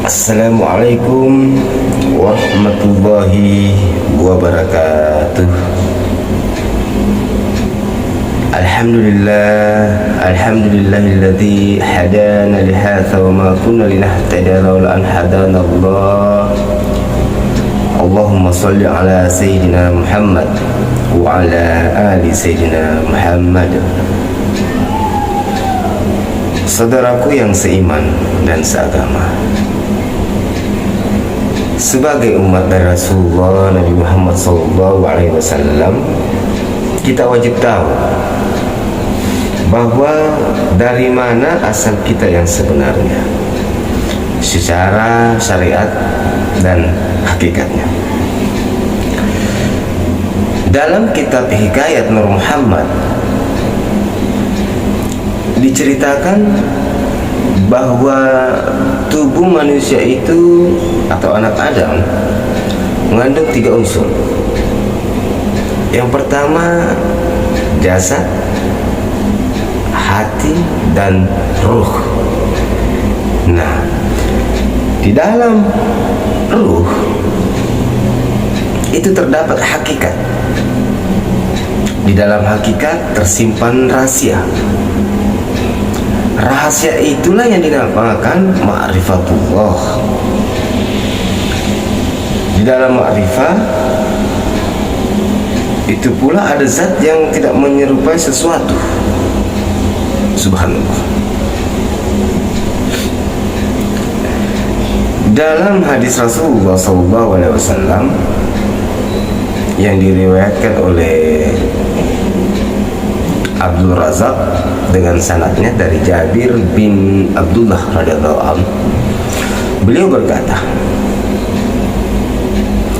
Assalamualaikum warahmatullahi wabarakatuh. Alhamdulillahilladzi hadana li hadza wa ma kunna linahtadiya laula an hadana Allah. Allahumma shalli ala sayyidina Muhammad wa ala ali sayyidina Muhammad. Saudaraku yang seiman dan seagama, sebagai umat dari Rasulullah Nabi Muhammad SAW, kita wajib tahu bahwa dari mana asal kita yang sebenarnya secara syariat dan hakikatnya. Dalam kitab Hikayat Nur Muhammad diceritakan bahwa tubuh manusia itu atau anak Adam mengandung 3 unsur. Yang pertama jasad, hati, dan ruh. Nah, di dalam ruh itu terdapat hakikat. Di dalam hakikat tersimpan rahasia. Rahasia itulah yang dinamakan ma'rifatullah. Di dalam ma'rifah itu pula ada zat yang tidak menyerupai sesuatu. Subhanallah. Dalam hadis Rasulullah SAW yang diriwayatkan oleh Abdul Razak dengan sanadnya dari Jabir bin Abdullah radhiyallahu anhu, beliau berkata,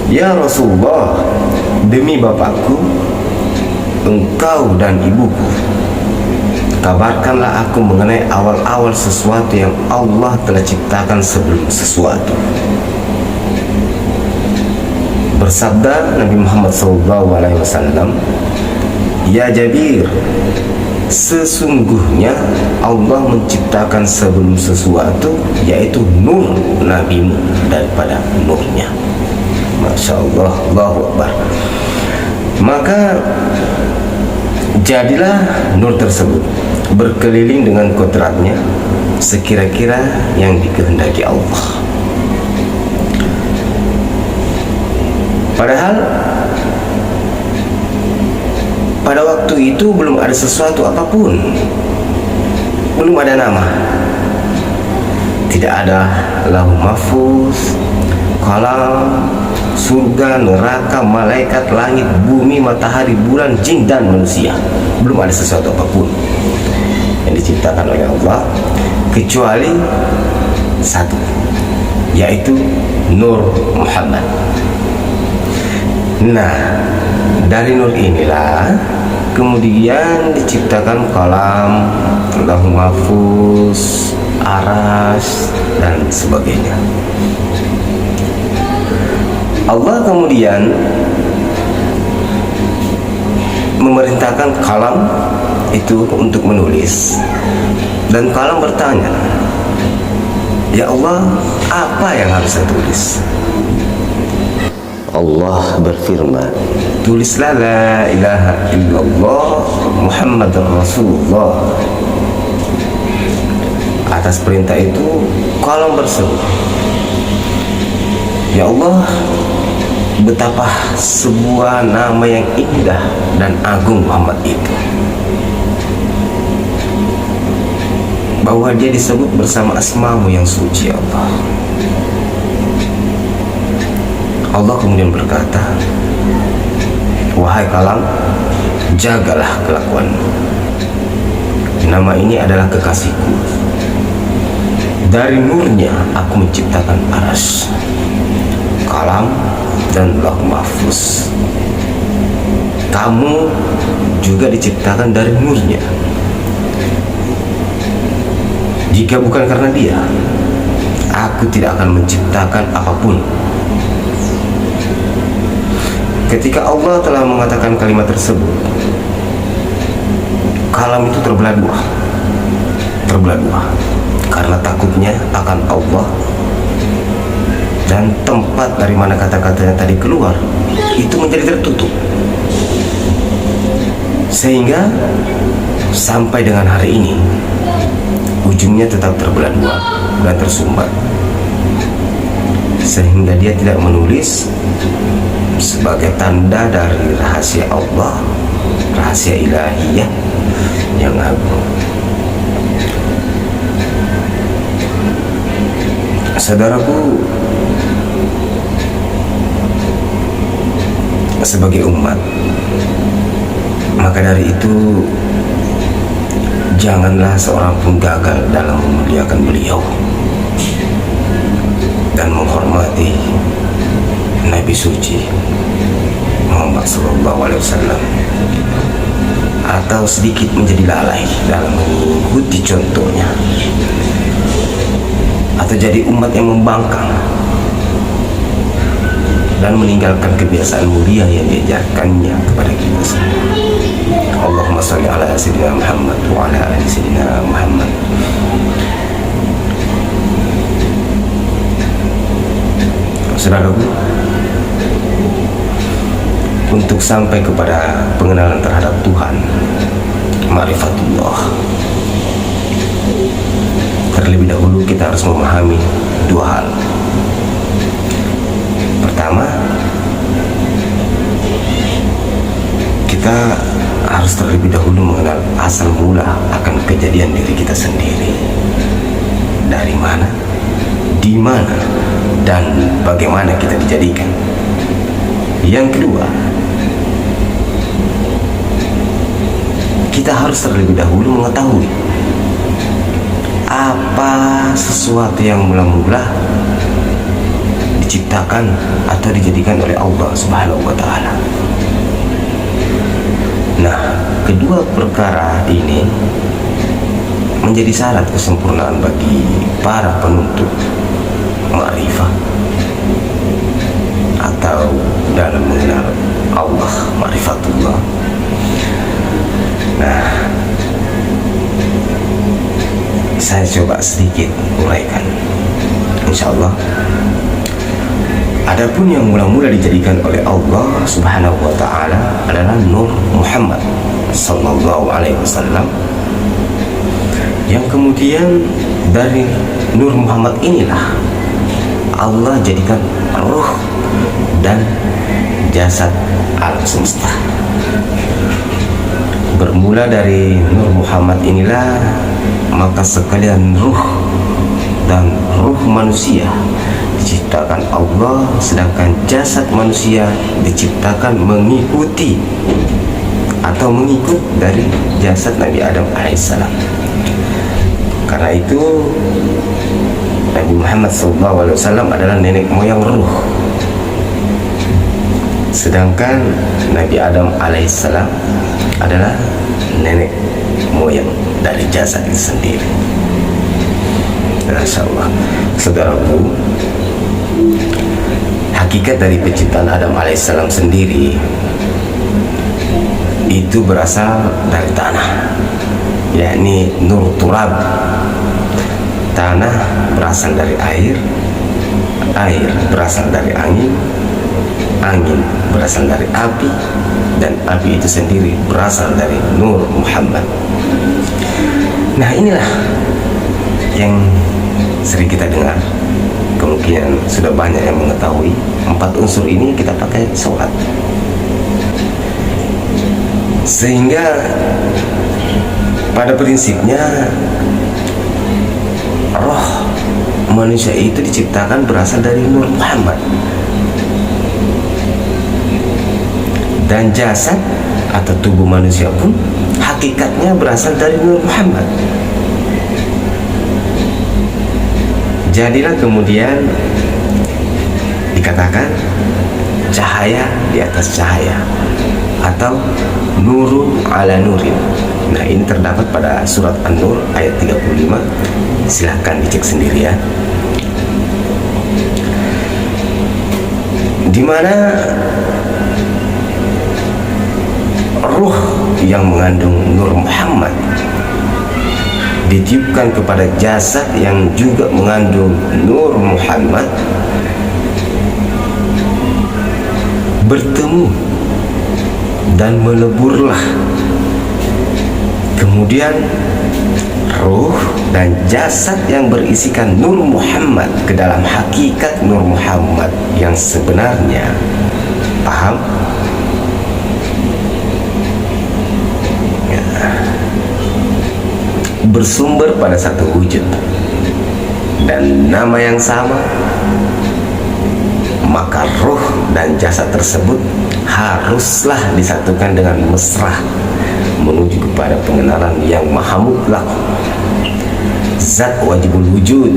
"Ya Rasulullah, demi bapakku, engkau dan ibuku, kabarkanlah aku mengenai awal-awal sesuatu yang Allah telah ciptakan sebelum sesuatu." Bersabda Nabi Muhammad SAW, "Ya Jabir, sesungguhnya Allah menciptakan sebelum sesuatu, yaitu nur nabimu daripada nurnya." Masya Allah, Allahu Akbar. Maka jadilah nur tersebut berkeliling dengan kodratnya sekira-kira yang dikehendaki Allah. Padahal pada waktu itu belum ada sesuatu apapun, belum ada nama, tidak ada lauh mahfuz, qalam, surga, neraka, malaikat, langit, bumi, matahari, bulan, jin, dan manusia. Belum ada sesuatu apapun yang diciptakan oleh Allah kecuali satu, yaitu Nur Muhammad. Nah, dari nur inilah kemudian diciptakan kalam, lauh mahfuz, aras, dan sebagainya. Allah kemudian memerintahkan kalam itu untuk menulis, dan kalam bertanya, "Ya Allah, apa yang harus saya tulis?" Allah berfirman, "Tulislah la ilaha illallah Muhammadur Rasulullah." Atas perintah itu kalam berseru, "Ya Allah, betapa sebuah nama yang indah dan agung Muhammad itu, bahwa dia disebut bersama asmamu yang suci, ya Allah." Allah kemudian berkata, "Wahai kalam, jagalah kelakuanmu. Nama ini adalah kekasihku. Dari nurnya aku menciptakan aras, kalam, dan lauh mahfuz. Kamu juga diciptakan dari nurnya. Jika bukan karena dia, aku tidak akan menciptakan apapun." Ketika Allah telah mengatakan kalimat tersebut, kalam itu terbelah dua karena takutnya akan Allah dan tempat dari mana kata-katanya tadi keluar itu menjadi tertutup, sehingga sampai dengan hari ini ujungnya tetap terbelah dua dan tersumbat, sehingga dia tidak menulis sebagai tanda dari rahasia Allah, rahasia ilahiyah yang agung. Saudaraku, sebagai umat, maka dari itu janganlah seorang pun gagal dalam memuliakan beliau dan menghormati Nabi suci Muhammad SAW, atau sedikit menjadi lalai dalam mengikuti contohnya, atau jadi umat yang membangkang dan meninggalkan kebiasaan mulia yang diajarkannya kepada kita semua. Allahumma sholli ala sayyidina Muhammad wa ala ali sayyidina Muhammad. Saudaraku, untuk sampai kepada pengenalan terhadap Tuhan, ma'rifatullah, terlebih dahulu kita harus memahami dua hal. Pertama, kita harus terlebih dahulu mengenal asal mula akan kejadian diri kita sendiri. Dari mana, di mana, dan bagaimana kita dijadikan. Yang kedua, kita harus terlebih dahulu mengetahui apa sesuatu yang mula-mula diciptakan atau dijadikan oleh Allah Subhanahu wa Ta'ala. Nah, kedua perkara ini menjadi syarat kesempurnaan bagi para penuntut ma'rifah atau dalam mengenal Allah, ma'rifatullah. Nah, saya coba sedikit uraikan, insyaallah. Adapun yang mula-mula dijadikan oleh Allah Subhanahu wa Ta'ala adalah Nur Muhammad sallallahu alaihi wasallam, yang kemudian dari Nur Muhammad inilah Allah jadikan ruh dan jasad alam semesta. Bermula dari Nur Muhammad inilah maka sekalian ruh dan ruh manusia diciptakan Allah, sedangkan jasad manusia diciptakan mengikuti atau mengikut dari jasad Nabi Adam alaihissalam. Karena itu Nabi Muhammad SAW adalah nenek moyang ruh, sedangkan Nabi Adam alaihissalam adalah nenek moyang dari jasad itu sendiri. Masya Allah, saudaraku, hakikat dari penciptaan Adam alaihissalam sendiri itu berasal dari tanah, yakni nur turab. Tanah berasal dari air, air berasal dari angin, angin berasal dari api, dan api itu sendiri berasal dari Nur Muhammad. Nah, inilah yang sering kita dengar, kemungkinan sudah banyak yang mengetahui. 4 unsur ini kita pakai sholat, sehingga pada prinsipnya roh manusia itu diciptakan berasal dari Nur Muhammad, dan jasad atau tubuh manusia pun hakikatnya berasal dari Nur Muhammad. Jadilah kemudian dikatakan cahaya di atas cahaya atau nurun ala nurin. Nah, ini terdapat pada surat An-Nur ayat 35. Silahkan dicek sendiri ya, di mana ruh yang mengandung Nur Muhammad ditiupkan kepada jasad yang juga mengandung Nur Muhammad, bertemu dan meleburlah. Kemudian ruh dan jasad yang berisikan Nur Muhammad ke dalam hakikat Nur Muhammad yang sebenarnya. Paham? Ya. Bersumber pada satu wujud dan nama yang sama, maka ruh dan jasad tersebut haruslah disatukan dengan mesra menuju kepada pengenalan yang maha mutlak, zat wajibul wujud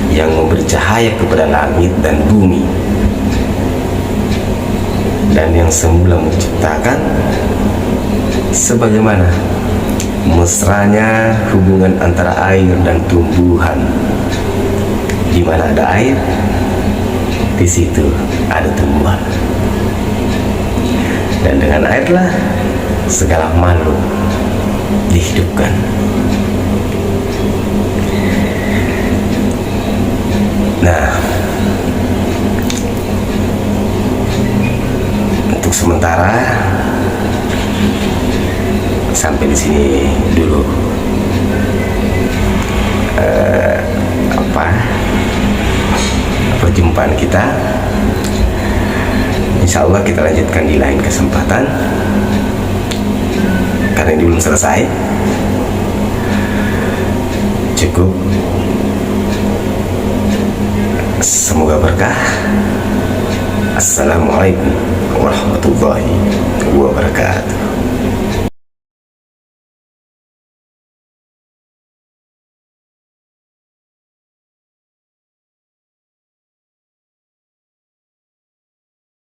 yang memberi cahaya kepada langit dan bumi, dan yang semula menciptakan, sebagaimana mesranya hubungan antara air dan tumbuhan. Di mana ada air, di situ ada tumbuhan. Dan dengan airlah segala makhluk dihidupkan. Nah, untuk sementara sampai di sini dulu perjumpaan kita. Insya Allah kita lanjutkan di lain kesempatan, karena ini belum selesai. Cukup, semoga berkah. Assalamualaikum warahmatullahi wabarakatuh.